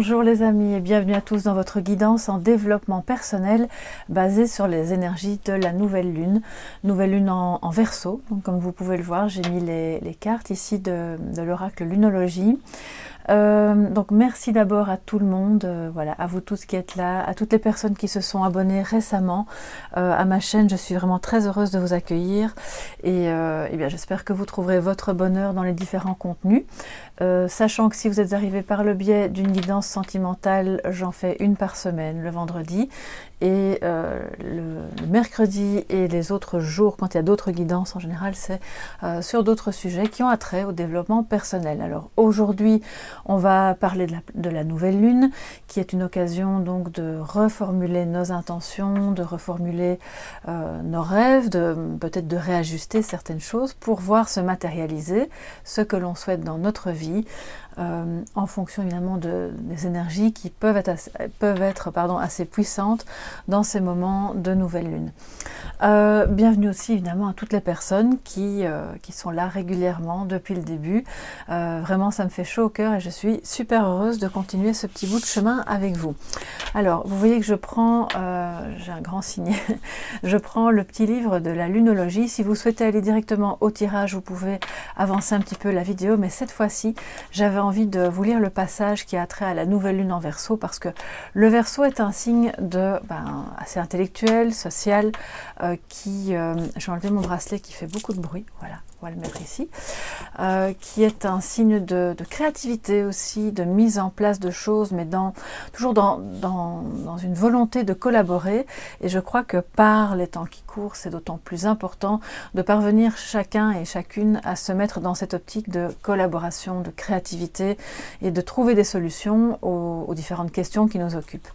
Bonjour les amis et bienvenue à tous dans votre guidance en développement personnel basée sur les énergies de la nouvelle lune en Verseau. Donc, comme vous pouvez le voir, j'ai mis les cartes ici de l'oracle Lunologie. Donc merci d'abord à tout le monde, voilà, à vous tous qui êtes là, à toutes les personnes qui se sont abonnées récemment à ma chaîne. Je suis vraiment très heureuse de vous accueillir et bien j'espère que vous trouverez votre bonheur dans les différents contenus. Sachant que si vous êtes arrivé par le biais d'une guidance sentimentale, j'en fais une par semaine, le vendredi, et le mercredi et les autres jours, quand il y a d'autres guidances en général, c'est sur d'autres sujets qui ont attrait au développement personnel. Alors aujourd'hui, on va parler de la nouvelle lune, qui est une occasion donc de reformuler nos intentions, de reformuler nos rêves, peut-être de réajuster certaines choses pour voir se matérialiser ce que l'on souhaite dans notre vie, en fonction évidemment des énergies qui peuvent être assez puissantes dans ces moments de nouvelle lune. Bienvenue aussi évidemment à toutes les personnes qui sont là régulièrement depuis le début. Vraiment ça me fait chaud au cœur et je suis super heureuse de continuer ce petit bout de chemin avec vous. Alors vous voyez que je prends, j'ai un grand signet, je prends le petit livre de la lunologie. Si vous souhaitez aller directement au tirage, vous pouvez avancer un petit peu la vidéo, mais cette fois-ci j'avais envie de vous lire le passage qui a trait à la nouvelle lune en Verseau, parce que le Verseau est un signe assez intellectuel, social, je vais enlever mon bracelet qui fait beaucoup de bruit, voilà, on va le mettre ici, qui est un signe de créativité aussi, de mise en place de choses, mais toujours dans une volonté de collaborer. Et je crois que par les temps qui courent, c'est d'autant plus important de parvenir chacun et chacune à se mettre dans cette optique de collaboration, de créativité et de trouver des solutions aux différentes questions qui nous occupent.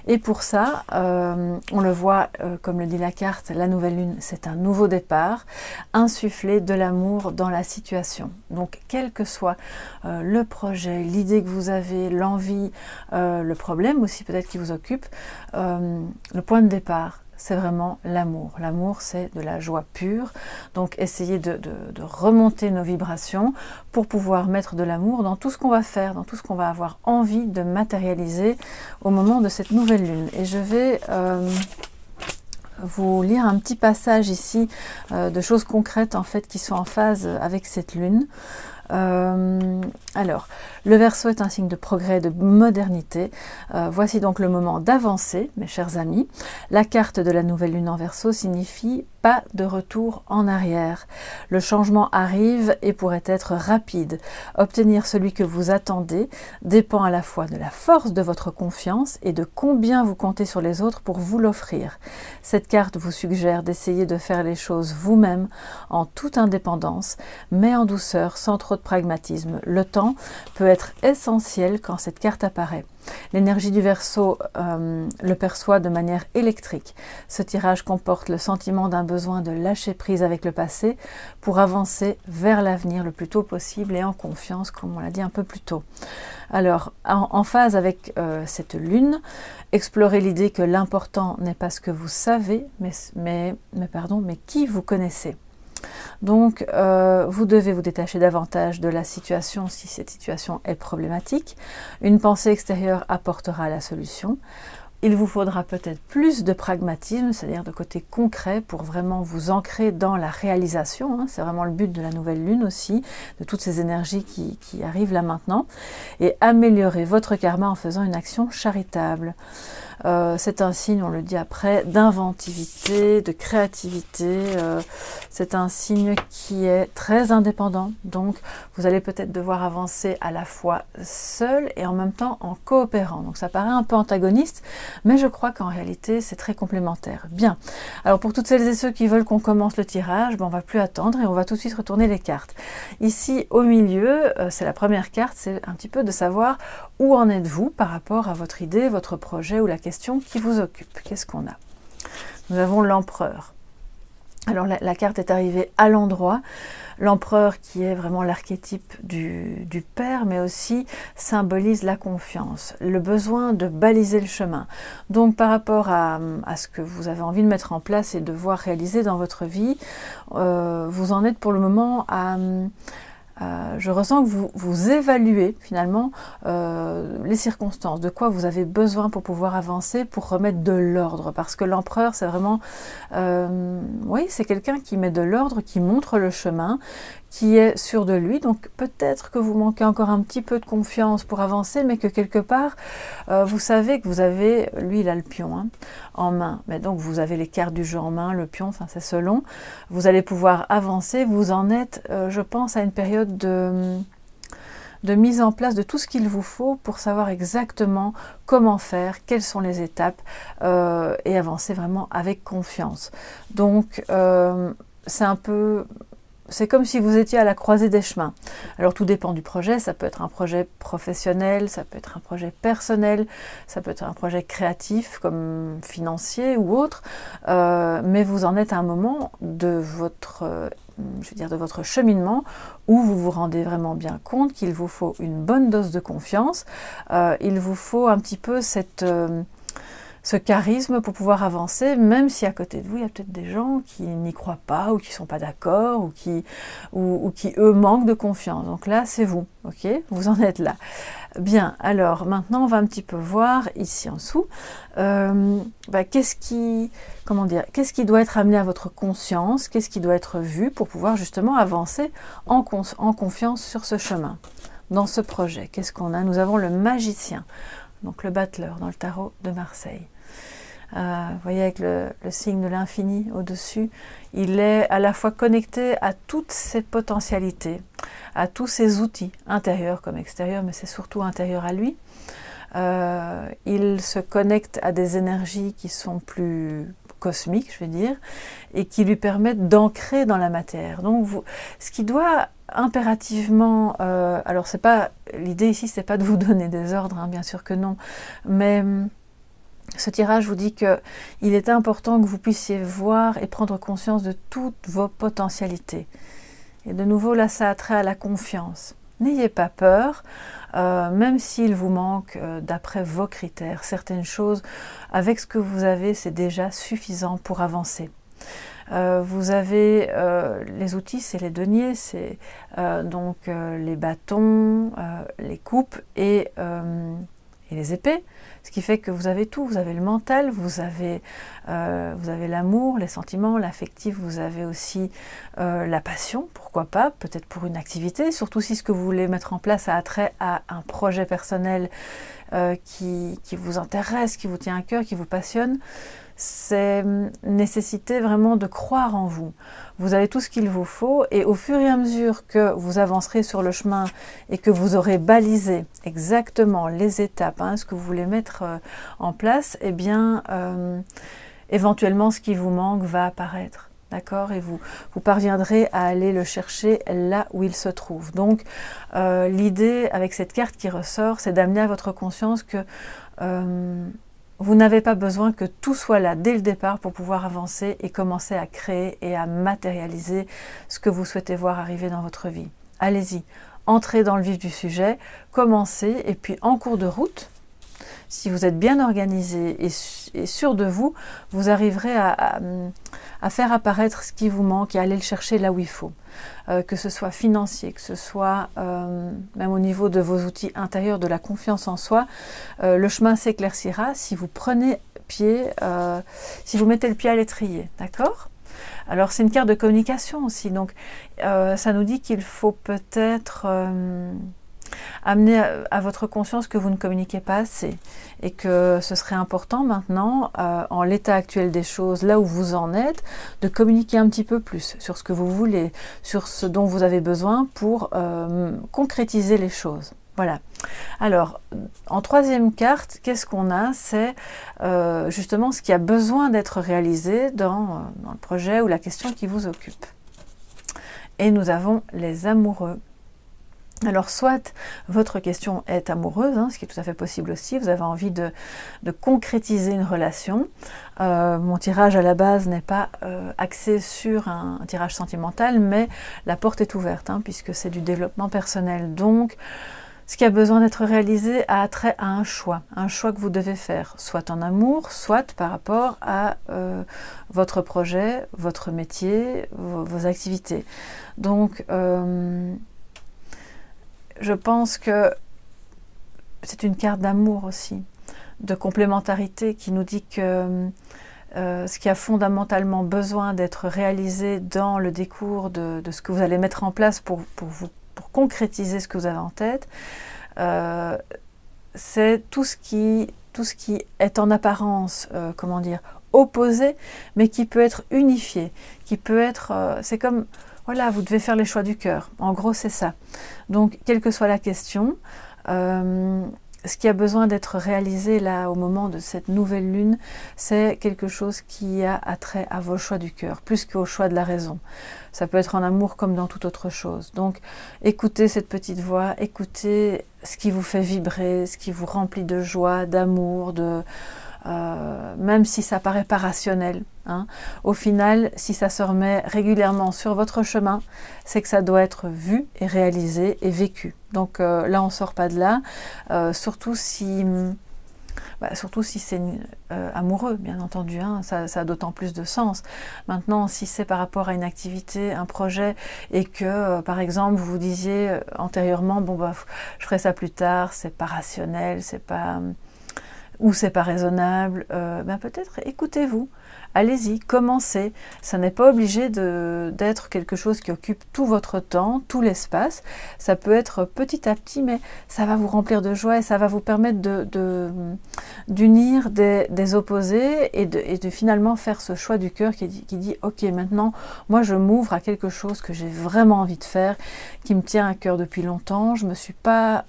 Et pour ça, on le voit, comme le dit la carte, la nouvelle lune, c'est un nouveau départ, insuffler de l'amour dans la situation. Donc, quel que soit le projet, l'idée que vous avez, l'envie, le problème aussi peut-être qui vous occupe, le point de départ, c'est vraiment l'amour. L'amour, c'est de la joie pure. Donc, essayez de remonter nos vibrations pour pouvoir mettre de l'amour dans tout ce qu'on va faire, dans tout ce qu'on va avoir envie de matérialiser au moment de cette nouvelle lune. Et je vais vous lire un petit passage ici de choses concrètes en fait qui sont en phase avec cette lune. Alors, le Verseau est un signe de progrès, de modernité. Voici donc le moment d'avancer, mes chers amis. La carte de la nouvelle lune en Verseau signifie pas de retour en arrière. Le changement arrive et pourrait être rapide. Obtenir celui que vous attendez dépend à la fois de la force de votre confiance et de combien vous comptez sur les autres pour vous l'offrir. Cette carte vous suggère d'essayer de faire les choses vous-même en toute indépendance, mais en douceur, sans trop de pragmatisme. Le temps peut être essentiel quand cette carte apparaît. L'énergie du Verseau le perçoit de manière électrique. Ce tirage comporte le sentiment d'un besoin de lâcher prise avec le passé pour avancer vers l'avenir le plus tôt possible et en confiance, comme on l'a dit un peu plus tôt. Alors, en phase avec cette lune, explorez l'idée que l'important n'est pas ce que vous savez, mais qui vous connaissez. Donc, vous devez vous détacher davantage de la situation si cette situation est problématique. Une pensée extérieure apportera la solution. Il vous faudra peut-être plus de pragmatisme, c'est-à-dire de côté concret pour vraiment vous ancrer dans la réalisation. C'est vraiment le but de la nouvelle lune aussi, de toutes ces énergies qui arrivent là maintenant. Et améliorer votre karma en faisant une action charitable. C'est un signe, on le dit après, d'inventivité, de créativité. C'est un signe qui est très indépendant. Donc, vous allez peut-être devoir avancer à la fois seul et en même temps en coopérant. Donc, ça paraît un peu antagoniste, mais je crois qu'en réalité, c'est très complémentaire. Bien. Alors, pour toutes celles et ceux qui veulent qu'on commence le tirage, on ne va plus attendre et on va tout de suite retourner les cartes. Ici, au milieu, c'est la première carte, c'est un petit peu de savoir où en êtes-vous par rapport à votre idée, votre projet ou la question qui vous occupe. Qu'est-ce qu'on a? Nous avons l'empereur. Alors la carte est arrivée à l'endroit. L'empereur qui est vraiment l'archétype du père, mais aussi symbolise la confiance, le besoin de baliser le chemin. Donc par rapport à ce que vous avez envie de mettre en place et de voir réaliser dans votre vie, vous en êtes pour le moment Je ressens que vous évaluez finalement les circonstances, de quoi vous avez besoin pour pouvoir avancer, pour remettre de l'ordre. Parce que l'empereur, c'est vraiment, oui, c'est quelqu'un qui met de l'ordre, qui montre le chemin, qui est sûr de lui. Donc peut-être que vous manquez encore un petit peu de confiance pour avancer, mais que quelque part, vous savez que vous avez, lui il a le pion hein, en main, mais donc vous avez les cartes du jeu en main, le pion, enfin c'est selon, vous allez pouvoir avancer, vous en êtes, je pense, à une période de mise en place de tout ce qu'il vous faut pour savoir exactement comment faire, quelles sont les étapes, et avancer vraiment avec confiance. Donc c'est un peu... C'est comme si vous étiez à la croisée des chemins. Alors tout dépend du projet, ça peut être un projet professionnel, ça peut être un projet personnel, ça peut être un projet créatif comme financier ou autre, mais vous en êtes à un moment de votre, je veux dire, de votre cheminement où vous vous rendez vraiment bien compte qu'il vous faut une bonne dose de confiance, il vous faut un petit peu ce charisme pour pouvoir avancer, même si à côté de vous, il y a peut-être des gens qui n'y croient pas, ou qui ne sont pas d'accord, ou qui, eux, manquent de confiance. Donc là, c'est vous, ok? Vous en êtes là. Bien, alors, maintenant, on va un petit peu voir, ici en dessous, qu'est-ce qui doit être amené à votre conscience, qu'est-ce qui doit être vu pour pouvoir justement avancer en confiance sur ce chemin, dans ce projet. Qu'est-ce qu'on a? Nous avons le magicien, donc le battleur dans le tarot de Marseille. Vous voyez avec le signe de l'infini au-dessus, il est à la fois connecté à toutes ses potentialités, à tous ses outils, intérieurs comme extérieurs, mais c'est surtout intérieur à lui. Il se connecte à des énergies qui sont plus cosmiques, je vais dire, et qui lui permettent d'ancrer dans la matière. Donc, ce qui doit impérativement, alors c'est pas l'idée ici, c'est pas de vous donner des ordres, hein, bien sûr que non, mais ce tirage vous dit que il est important que vous puissiez voir et prendre conscience de toutes vos potentialités. Et de nouveau, là, ça a trait à la confiance. N'ayez pas peur, même s'il vous manque, d'après vos critères, certaines choses, avec ce que vous avez, c'est déjà suffisant pour avancer. Vous avez les outils, c'est les deniers, c'est donc les bâtons, les coupes et les épées, ce qui fait que vous avez tout, vous avez le mental, vous avez l'amour, les sentiments, l'affectif, vous avez aussi la passion, pourquoi pas, peut-être pour une activité, surtout si ce que vous voulez mettre en place a trait à un projet personnel qui vous intéresse, qui vous tient à cœur, qui vous passionne. C'est nécessité vraiment de croire en vous. Vous avez tout ce qu'il vous faut et au fur et à mesure que vous avancerez sur le chemin et que vous aurez balisé exactement les étapes, hein, ce que vous voulez mettre en place, eh bien, éventuellement, ce qui vous manque va apparaître. D'accord? Et vous parviendrez à aller le chercher là où il se trouve. Donc, l'idée avec cette carte qui ressort, c'est d'amener à votre conscience que vous n'avez pas besoin que tout soit là dès le départ pour pouvoir avancer et commencer à créer et à matérialiser ce que vous souhaitez voir arriver dans votre vie. Allez-y, entrez dans le vif du sujet, commencez et puis en cours de route, si vous êtes bien organisé et sûr de vous, vous arriverez à faire apparaître ce qui vous manque et à aller le chercher là où il faut. Que ce soit financier, que ce soit même au niveau de vos outils intérieurs, de la confiance en soi, le chemin s'éclaircira si vous prenez pied, si vous mettez le pied à l'étrier, d'accord? Alors c'est une carte de communication aussi, donc ça nous dit qu'il faut peut-être amener à votre conscience que vous ne communiquez pas assez et que ce serait important maintenant, en l'état actuel des choses, là où vous en êtes, de communiquer un petit peu plus sur ce que vous voulez, sur ce dont vous avez besoin pour concrétiser les choses. Voilà. Alors, en troisième carte, qu'est-ce qu'on a? C'est justement ce qui a besoin d'être réalisé dans le projet ou la question qui vous occupe. Et nous avons les amoureux. Alors soit votre question est amoureuse, hein, ce qui est tout à fait possible aussi, vous avez envie de concrétiser une relation. Mon tirage à la base n'est pas axé sur un tirage sentimental, mais la porte est ouverte, hein, puisque c'est du développement personnel. Donc ce qui a besoin d'être réalisé a trait à un choix que vous devez faire, soit en amour, soit par rapport à votre projet, votre métier, vos activités. Donc je pense que c'est une carte d'amour aussi, de complémentarité qui nous dit que ce qui a fondamentalement besoin d'être réalisé dans le décours de ce que vous allez mettre en place pour concrétiser ce que vous avez en tête, c'est tout ce qui est en apparence, comment dire, opposé, mais qui peut être unifié, qui peut être, c'est comme, voilà, vous devez faire les choix du cœur. En gros, c'est ça. Donc, quelle que soit la question, ce qui a besoin d'être réalisé là au moment de cette nouvelle lune, c'est quelque chose qui a attrait à vos choix du cœur, plus qu'au choix de la raison. Ça peut être en amour comme dans toute autre chose. Donc écoutez cette petite voix, écoutez ce qui vous fait vibrer, ce qui vous remplit de joie, d'amour, même si ça paraît pas rationnel. Hein. Au final, si ça se remet régulièrement sur votre chemin, c'est que ça doit être vu et réalisé et vécu. Donc là, on ne sort pas de là, surtout si c'est amoureux, bien entendu, hein, ça a d'autant plus de sens. Maintenant, si c'est par rapport à une activité, un projet, et que, par exemple, vous vous disiez antérieurement, bon, bah, je ferai ça plus tard, c'est pas rationnel, c'est pas raisonnable, peut-être écoutez-vous, allez-y, commencez. Ça n'est pas obligé d'être quelque chose qui occupe tout votre temps, tout l'espace. Ça peut être petit à petit, mais ça va vous remplir de joie et ça va vous permettre d'unir des opposés et de finalement faire ce choix du cœur qui dit « Ok, maintenant, moi je m'ouvre à quelque chose que j'ai vraiment envie de faire, qui me tient à cœur depuis longtemps. Je ne me suis pas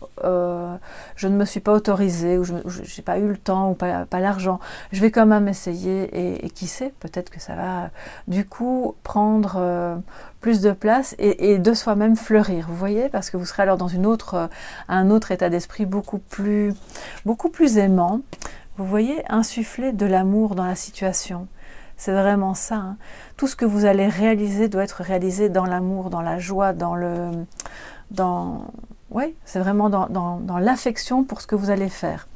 autorisée ou je n'ai pas eu le temps ou pas l'argent. Je vais quand même essayer et qui sait, peut-être que ça va du coup prendre plus de place et de soi-même fleurir, vous voyez, parce que vous serez alors dans un autre état d'esprit beaucoup plus aimant. Vous voyez, insuffler de l'amour dans la situation. C'est vraiment ça. Hein. Tout ce que vous allez réaliser doit être réalisé dans l'amour, dans la joie, c'est vraiment dans l'affection pour ce que vous allez faire.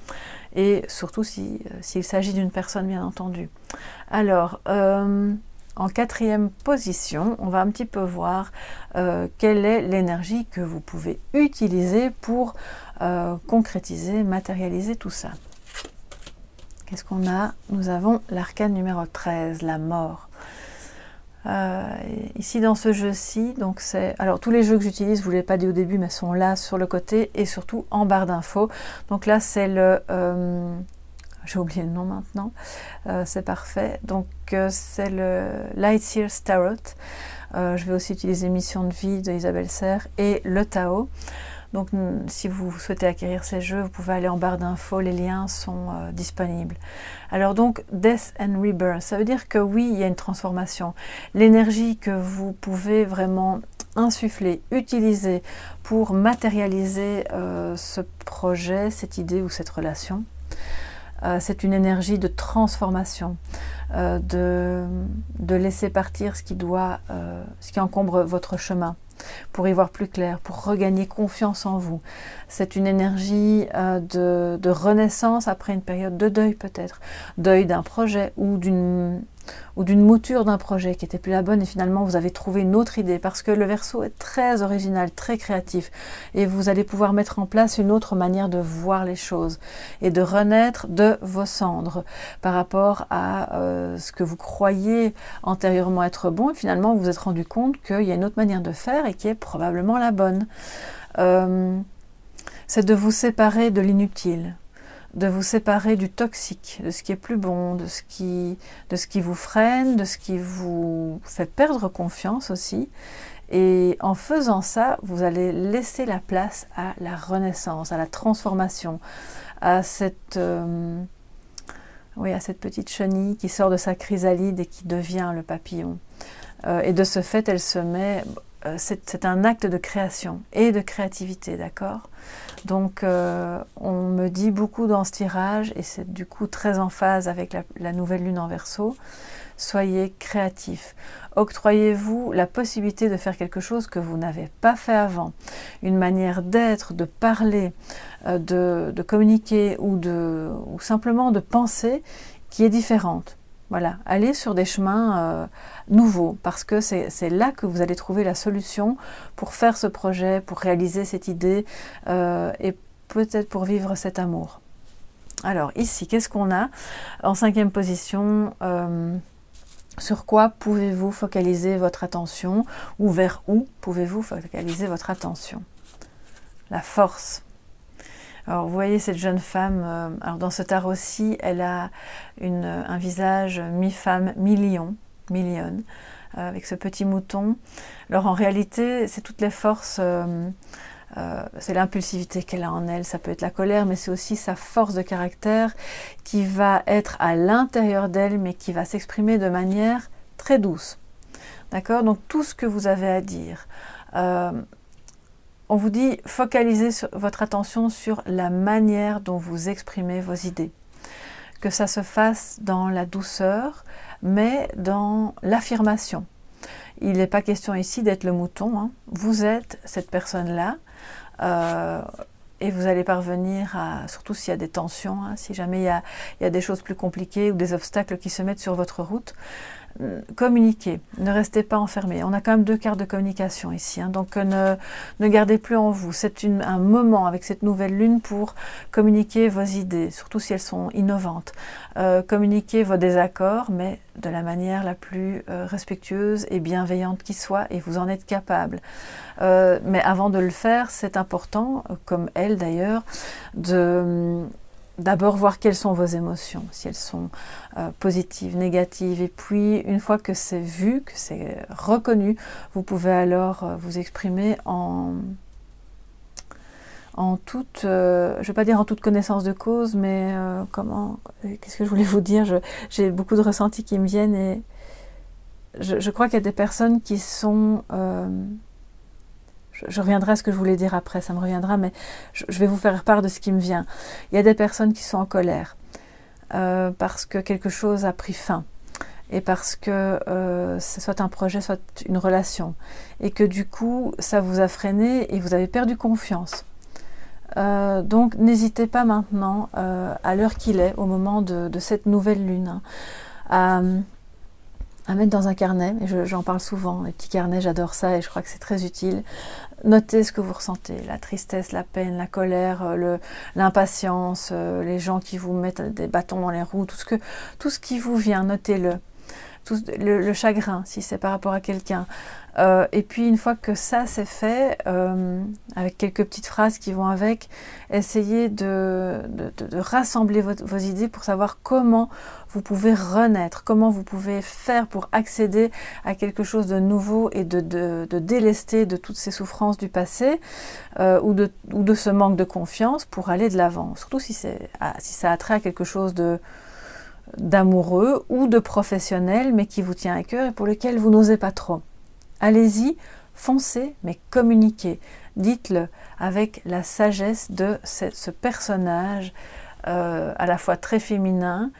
Et surtout s'il s'agit d'une personne, bien entendu. Alors, en quatrième position, on va un petit peu voir quelle est l'énergie que vous pouvez utiliser pour concrétiser, matérialiser tout ça. Qu'est-ce qu'on a? Nous avons l'arcane numéro 13, la mort. Ici dans ce jeu-ci, donc alors tous les jeux que j'utilise, je vous l'ai pas dit au début, mais sont là sur le côté et surtout en barre d'infos. Donc là c'est j'ai oublié le nom maintenant, c'est parfait. Donc c'est le Lightyear's Tarot. Je vais aussi utiliser Mission de vie de Isabelle Serre et le Tao. Donc si vous souhaitez acquérir ces jeux, vous pouvez aller en barre d'infos, les liens sont disponibles. Alors donc, Death and Rebirth, ça veut dire que oui, il y a une transformation. L'énergie que vous pouvez vraiment insuffler, utiliser pour matérialiser ce projet, cette idée ou cette relation, c'est une énergie de transformation, de laisser partir ce qui encombre votre chemin, pour y voir plus clair, pour regagner confiance en vous. C'est une énergie de renaissance après une période de deuil peut-être, deuil d'un projet ou d'une mouture d'un projet qui n'était plus la bonne et finalement vous avez trouvé une autre idée parce que le Verseau est très original, très créatif et vous allez pouvoir mettre en place une autre manière de voir les choses et de renaître de vos cendres par rapport à ce que vous croyez antérieurement être bon et finalement vous vous êtes rendu compte qu'il y a une autre manière de faire et qui est probablement la bonne. C'est de vous séparer de l'inutile, de vous séparer du toxique, de ce qui est plus bon, de ce qui vous freine, de ce qui vous fait perdre confiance aussi. Et en faisant ça, vous allez laisser la place à la renaissance, à la transformation, à cette petite chenille qui sort de sa chrysalide et qui devient le papillon. Et de ce fait, elle se met... C'est un acte de création et de créativité, d'accord? Donc, on me dit beaucoup dans ce tirage, et c'est du coup très en phase avec la nouvelle lune en Verseau, soyez créatifs. Octroyez-vous la possibilité de faire quelque chose que vous n'avez pas fait avant. Une manière d'être, de parler, de communiquer ou simplement de penser qui est différente. Voilà, allez sur des chemins nouveaux, parce que c'est là que vous allez trouver la solution pour faire ce projet, pour réaliser cette idée, et peut-être pour vivre cet amour. Alors ici, qu'est-ce qu'on a en 5e position? Sur quoi pouvez-vous focaliser votre attention, ou vers où pouvez-vous focaliser votre attention? La force. Alors vous voyez cette jeune femme, alors dans ce tarot-ci, elle a un visage mi-femme, mi-lion, mi-lionne, avec ce petit mouton. Alors en réalité, c'est toutes les forces, c'est l'impulsivité qu'elle a en elle, ça peut être la colère, mais c'est aussi sa force de caractère qui va être à l'intérieur d'elle, mais qui va s'exprimer de manière très douce. D'accord? Donc tout ce que vous avez à dire, on vous dit, focalisez votre attention sur la manière dont vous exprimez vos idées. Que ça se fasse dans la douceur, mais dans l'affirmation. Il n'est pas question ici d'être le mouton, hein. Vous êtes cette personne-là, et vous allez parvenir à, surtout s'il y a des tensions, hein, si jamais il y a des choses plus compliquées ou des obstacles qui se mettent sur votre route, communiquez, ne restez pas enfermés. On a quand même 2 cartes de communication ici, hein, donc ne gardez plus en vous. C'est un moment avec cette nouvelle lune pour communiquer vos idées, surtout si elles sont innovantes. Communiquez vos désaccords, mais de la manière la plus respectueuse et bienveillante qui soit, et vous en êtes capable. Mais avant de le faire, c'est important, comme elle d'ailleurs, d'abord voir quelles sont vos émotions, si elles sont positives, négatives, et puis une fois que c'est vu, que c'est reconnu, vous pouvez alors vous exprimer en toute, je ne vais pas dire en toute connaissance de cause, mais qu'est-ce que je voulais vous dire, j'ai beaucoup de ressentis qui me viennent, et je crois qu'il y a des personnes qui sont... je reviendrai à ce que je voulais dire après, ça me reviendra, mais je vais vous faire part de ce qui me vient. Il y a des personnes qui sont en colère parce que quelque chose a pris fin, et parce que c'est soit un projet, soit une relation, et que du coup, ça vous a freiné et vous avez perdu confiance. Donc, n'hésitez pas maintenant, à l'heure qu'il est, au moment de cette nouvelle lune, hein, à mettre dans un carnet, et j'en parle souvent, les petits carnets, j'adore ça, et je crois que c'est très utile. Notez ce que vous ressentez, la tristesse, la peine, la colère, l'impatience, les gens qui vous mettent des bâtons dans les roues, tout ce qui vous vient, notez-le. Le chagrin, si c'est par rapport à quelqu'un. Et puis une fois que ça c'est fait, avec quelques petites phrases qui vont avec, essayez de rassembler vos idées pour savoir comment vous pouvez renaître, comment vous pouvez faire pour accéder à quelque chose de nouveau, et de délester de toutes ces souffrances du passé, ou de ce manque de confiance, pour aller de l'avant. Surtout si ça a trait à quelque chose d'amoureux ou de professionnel, mais qui vous tient à cœur et pour lequel vous n'osez pas trop. Allez-y, foncez, mais communiquez. Dites-le avec la sagesse de ce personnage, à la fois très féminin,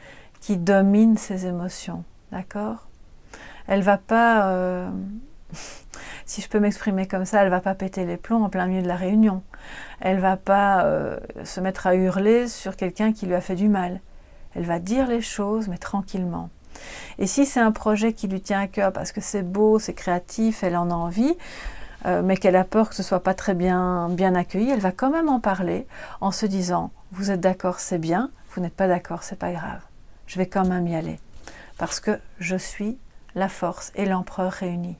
qui domine ses émotions. D'accord? Elle va pas, si je peux m'exprimer comme ça, elle va pas péter les plombs en plein milieu de la réunion. Elle va pas se mettre à hurler sur quelqu'un qui lui a fait du mal. Elle va dire les choses, mais tranquillement. Et si c'est un projet qui lui tient à cœur, parce que c'est beau, c'est créatif, elle en a envie, mais qu'elle a peur que ce ne soit pas très bien accueilli, elle va quand même en parler, en se disant, vous êtes d'accord, c'est bien, vous n'êtes pas d'accord, c'est pas grave. Je vais quand même y aller, parce que je suis la force et l'empereur réunis.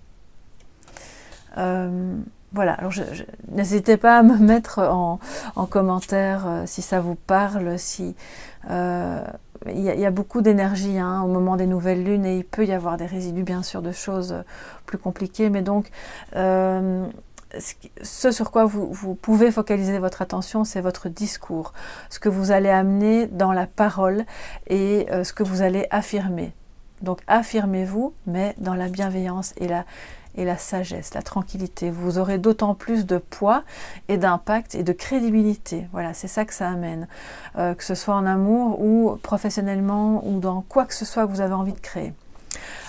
Voilà, alors n'hésitez pas à me mettre en commentaire si ça vous parle, si il y a beaucoup d'énergie, hein, au moment des nouvelles lunes, et il peut y avoir des résidus bien sûr de choses plus compliquées, mais donc ce sur quoi vous pouvez focaliser votre attention, c'est votre discours, ce que vous allez amener dans la parole, et ce que vous allez affirmer. Donc affirmez-vous, mais dans la bienveillance et la sagesse, la tranquillité. Vous aurez d'autant plus de poids et d'impact et de crédibilité. Voilà, c'est ça que ça amène. Que ce soit en amour ou professionnellement, ou dans quoi que ce soit que vous avez envie de créer.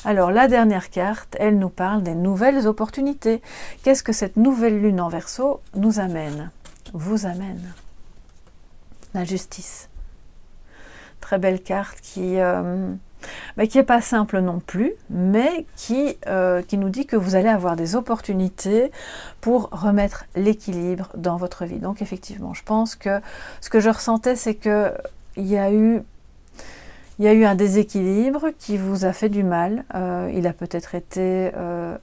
Alors, la dernière carte, elle nous parle des nouvelles opportunités. Qu'est-ce que cette nouvelle lune en Verseau nous amène? Vous amène. La justice. Très belle carte qui qui n'est pas simple non plus, mais qui nous dit que vous allez avoir des opportunités pour remettre l'équilibre dans votre vie. Donc effectivement, je pense que ce que je ressentais, c'est qu'il y a eu un déséquilibre qui vous a fait du mal. Il a peut-être été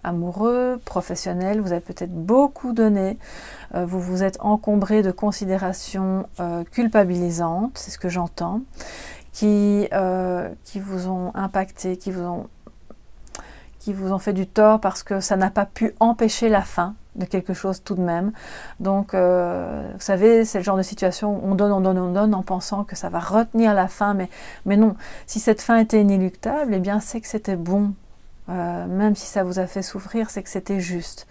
amoureux, professionnel, vous avez peut-être beaucoup donné, vous vous êtes encombré de considérations culpabilisantes, c'est ce que j'entends, qui vous ont impacté, qui vous ont fait du tort parce que ça n'a pas pu empêcher la fin de quelque chose tout de même. Donc, vous savez, c'est le genre de situation où on donne en pensant que ça va retenir la fin, mais non. Si cette fin était inéluctable, eh bien, c'est que c'était bon. Même si ça vous a fait souffrir, c'est que c'était juste.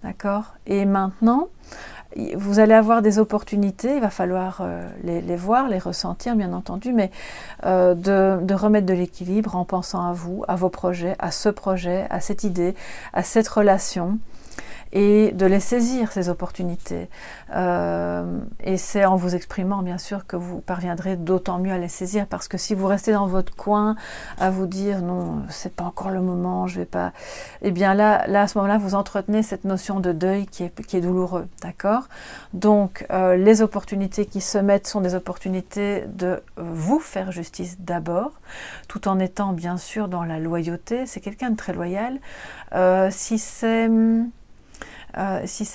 D'accord? Et maintenant, vous allez avoir des opportunités, il va falloir les voir, les ressentir bien entendu, mais de remettre de l'équilibre en pensant à vous, à vos projets, à ce projet, à cette idée, à cette relation, et de les saisir, ces opportunités. Et c'est en vous exprimant, bien sûr, que vous parviendrez d'autant mieux à les saisir, parce que si vous restez dans votre coin à vous dire « non, c'est pas encore le moment, je vais pas… » Eh bien là, à ce moment-là, vous entretenez cette notion de deuil qui est douloureux, d'accord? Donc, les opportunités qui se mettent sont des opportunités de vous faire justice d'abord, tout en étant, bien sûr, dans la loyauté. C'est quelqu'un de très loyal. Si c'est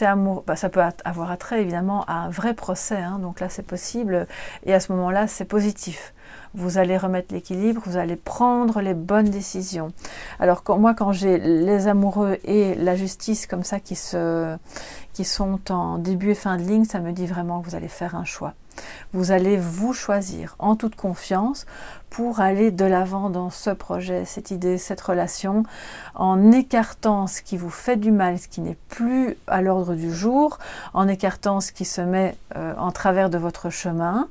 amour, ça peut avoir attrait évidemment à un vrai procès, hein, donc là c'est possible, et à ce moment-là c'est positif. Vous allez remettre l'équilibre, vous allez prendre les bonnes décisions. Alors quand j'ai les amoureux et la justice comme ça qui sont en début et fin de ligne, ça me dit vraiment que vous allez faire un choix. Vous allez vous choisir en toute confiance pour aller de l'avant dans ce projet, cette idée, cette relation, en écartant ce qui vous fait du mal, ce qui n'est plus à l'ordre du jour, en écartant ce qui se met en travers de votre chemin,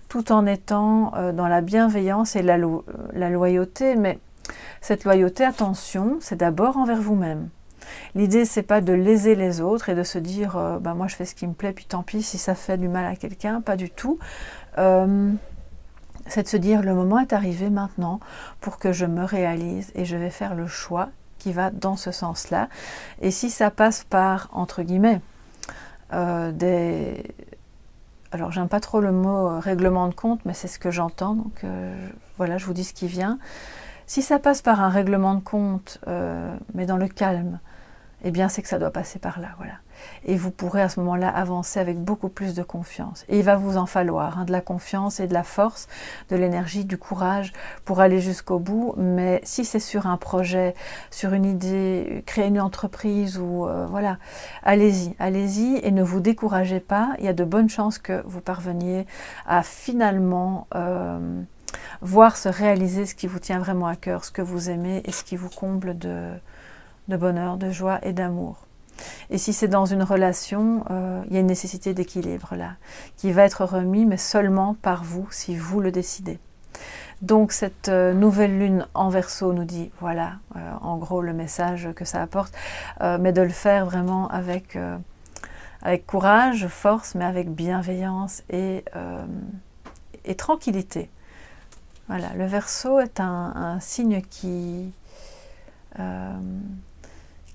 tout en étant dans la bienveillance et la loyauté. Mais cette loyauté, attention, c'est d'abord envers vous-même. L'idée, c'est pas de léser les autres et de se dire moi je fais ce qui me plaît, puis tant pis si ça fait du mal à quelqu'un, pas du tout. C'est de se dire le moment est arrivé maintenant pour que je me réalise et je vais faire le choix qui va dans ce sens-là. Et si ça passe par, entre guillemets, alors j'aime pas trop le mot règlement de compte, mais c'est ce que j'entends, donc voilà, je vous dis ce qui vient. Si ça passe par un règlement de compte, mais dans le calme, eh bien c'est que ça doit passer par là, voilà. Et vous pourrez à ce moment-là avancer avec beaucoup plus de confiance. Et il va vous en falloir, de la confiance et de la force, de l'énergie, du courage pour aller jusqu'au bout. Mais si c'est sur un projet, sur une idée, créer une entreprise ou voilà, allez-y et ne vous découragez pas. Il y a de bonnes chances que vous parveniez à finalement voir se réaliser ce qui vous tient vraiment à cœur, ce que vous aimez et ce qui vous comble de bonheur, de joie et d'amour. Et si c'est dans une relation, il y a une nécessité d'équilibre là, qui va être remis, mais seulement par vous, si vous le décidez. Donc cette nouvelle lune en Verseau nous dit, voilà, en gros le message que ça apporte, mais de le faire vraiment avec courage, force, mais avec bienveillance et tranquillité. Voilà, le Verseau est un signe qui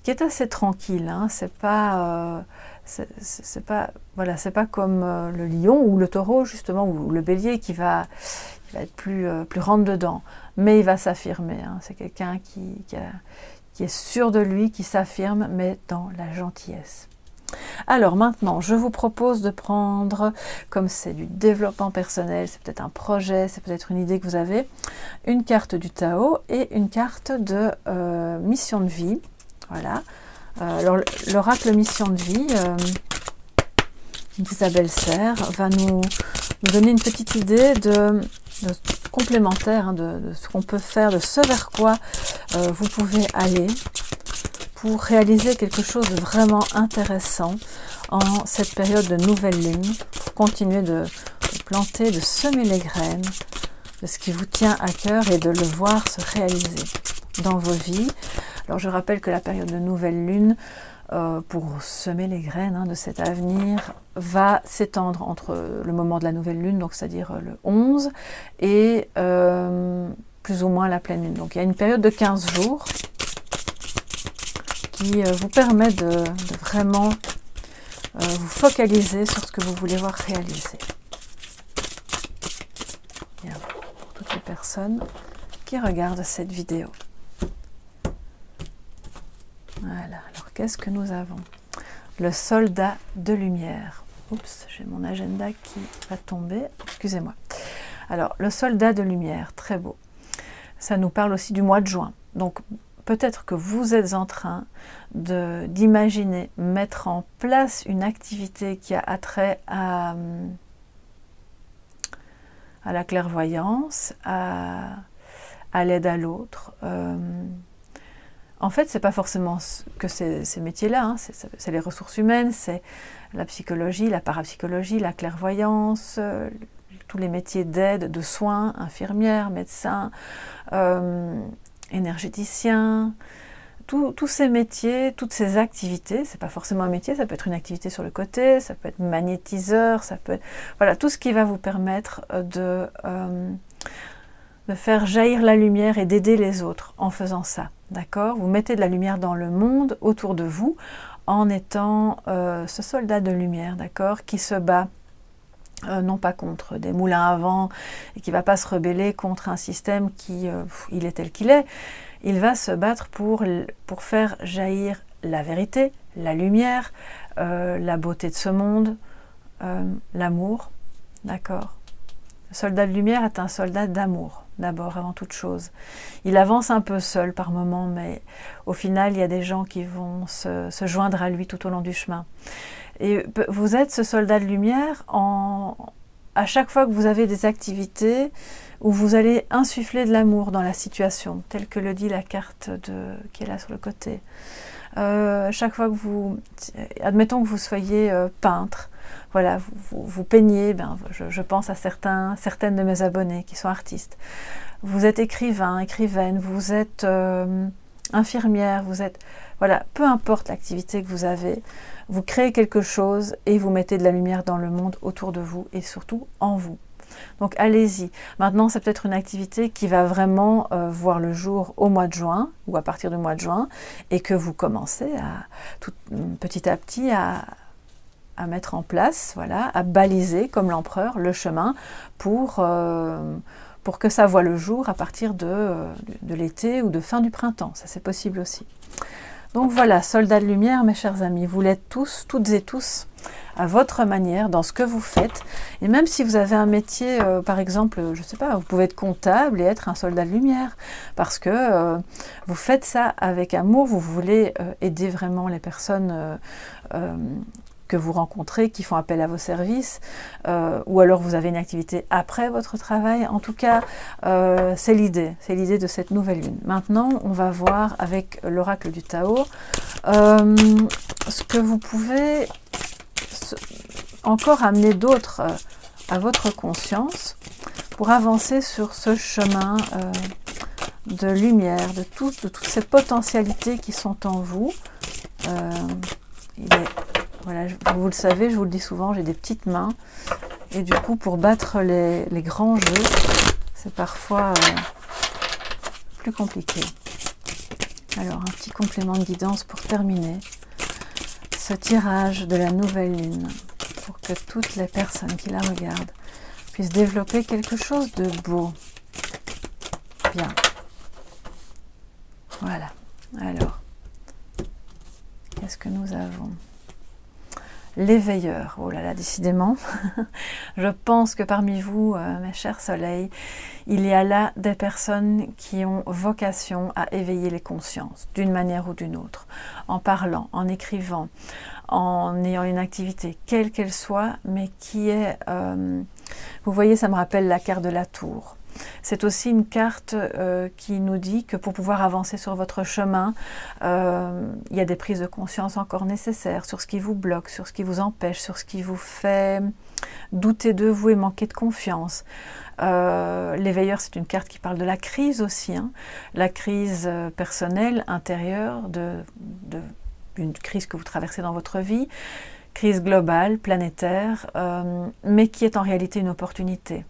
est assez tranquille, hein. C'est pas comme le lion ou le taureau justement, ou le bélier qui va être plus rentre dedans, mais il va s'affirmer, hein. C'est quelqu'un qui est sûr de lui, qui s'affirme, mais dans la gentillesse. Alors maintenant, je vous propose de prendre, comme c'est du développement personnel, c'est peut-être un projet, c'est peut-être une idée que vous avez, une carte du Tao et une carte de mission de vie. Voilà. Alors l'oracle mission de vie d'Isabelle Serre va nous donner une petite idée de complémentaire, hein, de ce qu'on peut faire, de ce vers quoi vous pouvez aller pour réaliser quelque chose de vraiment intéressant en cette période de nouvelle lune, pour continuer de planter, de semer les graines de ce qui vous tient à cœur et de le voir se réaliser dans vos vies. Alors je rappelle que la période de nouvelle lune, pour semer les graines, hein, de cet avenir, va s'étendre entre le moment de la nouvelle lune, donc c'est-à-dire le 11, et plus ou moins la pleine lune. Donc il y a une période de 15 jours qui vous permet de vraiment vous focaliser sur ce que vous voulez voir réaliser. Bien, pour toutes les personnes qui regardent cette vidéo. Voilà, alors qu'est-ce que nous avons? Le soldat de lumière. Oups, j'ai mon agenda qui va tomber, excusez-moi. Alors, le soldat de lumière, très beau. Ça nous parle aussi du mois de juin. Donc, peut-être que vous êtes en train d'imaginer mettre en place une activité qui a attrait à la clairvoyance, à l'aide à l'autre. En fait, c'est pas forcément que ces métiers-là, hein, c'est les ressources humaines, c'est la psychologie, la parapsychologie, la clairvoyance, tous les métiers d'aide, de soins, infirmières, médecins, énergéticiens, tous ces métiers, toutes ces activités, c'est pas forcément un métier, ça peut être une activité sur le côté, ça peut être magnétiseur, ça peut être, voilà, tout ce qui va vous permettre de faire jaillir la lumière et d'aider les autres en faisant ça, d'accord? Vous mettez de la lumière dans le monde autour de vous en étant ce soldat de lumière, d'accord, qui se bat non pas contre des moulins à vent et qui ne va pas se rebeller contre un système qui, il est tel qu'il est, il va se battre pour faire jaillir la vérité, la lumière, la beauté de ce monde, l'amour, d'accord? Le soldat de lumière est un soldat d'amour, d'abord, avant toute chose. Il avance un peu seul par moments, mais au final, il y a des gens qui vont se joindre à lui tout au long du chemin. Et vous êtes ce soldat de lumière à chaque fois que vous avez des activités où vous allez insuffler de l'amour dans la situation, telle que le dit la carte qui est là sur le côté. Chaque fois que admettons que vous soyez peintre, voilà, vous peignez, je pense à certaines de mes abonnés qui sont artistes. Vous êtes écrivain, écrivaine, vous êtes infirmière, voilà, peu importe l'activité que vous avez, vous créez quelque chose et vous mettez de la lumière dans le monde autour de vous et surtout en vous. Donc allez-y. Maintenant, c'est peut-être une activité qui va vraiment voir le jour au mois de juin ou à partir du mois de juin et que vous commencez petit à petit à mettre en place, voilà, à baliser comme l'empereur le chemin pour que ça voie le jour à partir de l'été ou de fin du printemps. Ça, c'est possible aussi. Donc voilà, soldats de lumière, mes chers amis, vous l'êtes tous, toutes et tous, à votre manière, dans ce que vous faites. Et même si vous avez un métier, par exemple, je ne sais pas, vous pouvez être comptable et être un soldat de lumière, parce que vous faites ça avec amour, vous voulez aider vraiment les personnes que vous rencontrez, qui font appel à vos services, ou alors vous avez une activité après votre travail. En tout cas, c'est l'idée de cette nouvelle lune. Maintenant, on va voir avec l'oracle du Tao ce que vous pouvez encore amener d'autres à votre conscience pour avancer sur ce chemin de lumière, de toutes ces potentialités qui sont en vous. Voilà, vous le savez, je vous le dis souvent, j'ai des petites mains. Et du coup, pour battre les grands jeux, c'est parfois plus compliqué. Alors, un petit complément de guidance pour terminer ce tirage de la nouvelle lune, pour que toutes les personnes qui la regardent puissent développer quelque chose de beau. Bien. Voilà. Alors, qu'est-ce que nous avons ? L'éveilleur, oh là là, décidément, je pense que parmi vous, mes chers soleils, il y a là des personnes qui ont vocation à éveiller les consciences, d'une manière ou d'une autre, en parlant, en écrivant, en ayant une activité, quelle qu'elle soit, mais qui est, vous voyez, ça me rappelle la carte de la tour. C'est aussi une carte qui nous dit que pour pouvoir avancer sur votre chemin, il y a des prises de conscience encore nécessaires sur ce qui vous bloque, sur ce qui vous empêche, sur ce qui vous fait douter de vous et manquer de confiance. L'éveilleur, c'est une carte qui parle de la crise aussi, hein, la crise personnelle, intérieure, d'une crise que vous traversez dans votre vie, crise globale, planétaire, mais qui est en réalité une opportunité.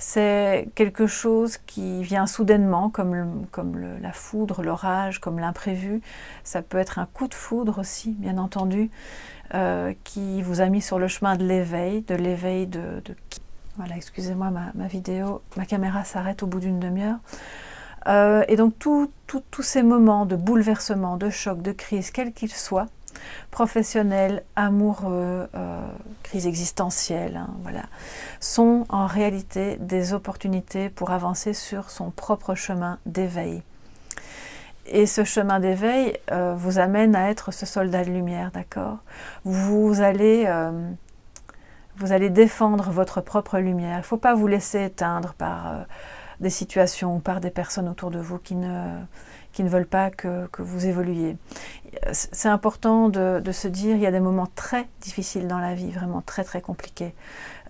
C'est quelque chose qui vient soudainement, comme la foudre, l'orage, comme l'imprévu. Ça peut être un coup de foudre aussi, bien entendu, qui vous a mis sur le chemin de l'éveil, Voilà, excusez-moi, ma vidéo, ma caméra s'arrête au bout d'une demi-heure. Et donc tous ces moments de bouleversement, de choc, de crise, quels qu'ils soient, professionnels, amoureux, crise existentielle, hein, voilà, sont en réalité des opportunités pour avancer sur son propre chemin d'éveil. Et ce chemin d'éveil vous amène à être ce soldat de lumière, d'accord? Vous allez défendre votre propre lumière. Il ne faut pas vous laisser éteindre par des situations ou par des personnes autour de vous qui ne veulent pas que vous évoluiez. C'est important de se dire, il y a des moments très difficiles dans la vie, vraiment très très compliqués.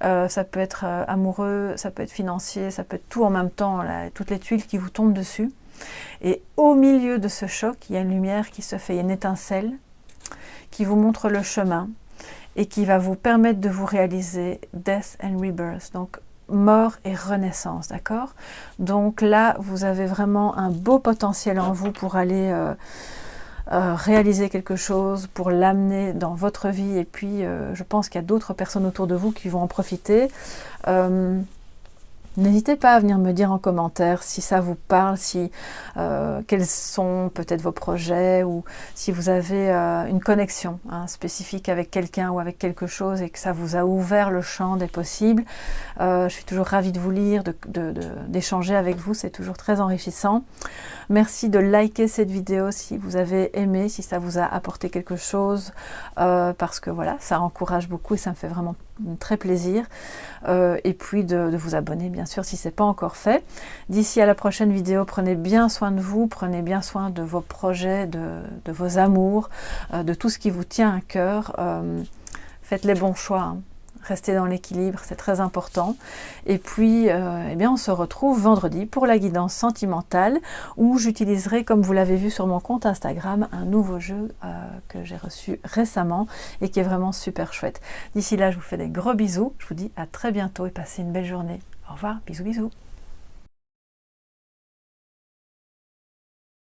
Ça peut être amoureux, ça peut être financier, ça peut être tout en même temps, là, toutes les tuiles qui vous tombent dessus. Et au milieu de ce choc, il y a une lumière qui se fait, il y a une étincelle qui vous montre le chemin et qui va vous permettre de vous réaliser Death and Rebirth, donc mort et renaissance, d'accord? Donc là, vous avez vraiment un beau potentiel en vous pour aller réaliser quelque chose, pour l'amener dans votre vie, et puis je pense qu'il y a d'autres personnes autour de vous qui vont en profiter. N'hésitez pas à venir me dire en commentaire si ça vous parle, quels sont peut-être vos projets, ou si vous avez une connexion spécifique avec quelqu'un ou avec quelque chose et que ça vous a ouvert le champ des possibles. Je suis toujours ravie de vous lire, d'échanger avec vous, c'est toujours très enrichissant. Merci de liker cette vidéo si vous avez aimé, si ça vous a apporté quelque chose, parce que voilà, ça encourage beaucoup et ça me fait vraiment très plaisir. Et puis de vous abonner bien sûr si ce n'est pas encore fait. D'ici à la prochaine vidéo, prenez bien soin de vous, prenez bien soin de vos projets, de vos amours, de tout ce qui vous tient à cœur. Faites les bons choix, hein. Restez dans l'équilibre, c'est très important. Et puis, eh bien, on se retrouve vendredi pour la guidance sentimentale, où j'utiliserai, comme vous l'avez vu sur mon compte Instagram, un nouveau jeu que j'ai reçu récemment et qui est vraiment super chouette. D'ici là, je vous fais des gros bisous. Je vous dis à très bientôt et passez une belle journée. Au revoir, bisous bisous.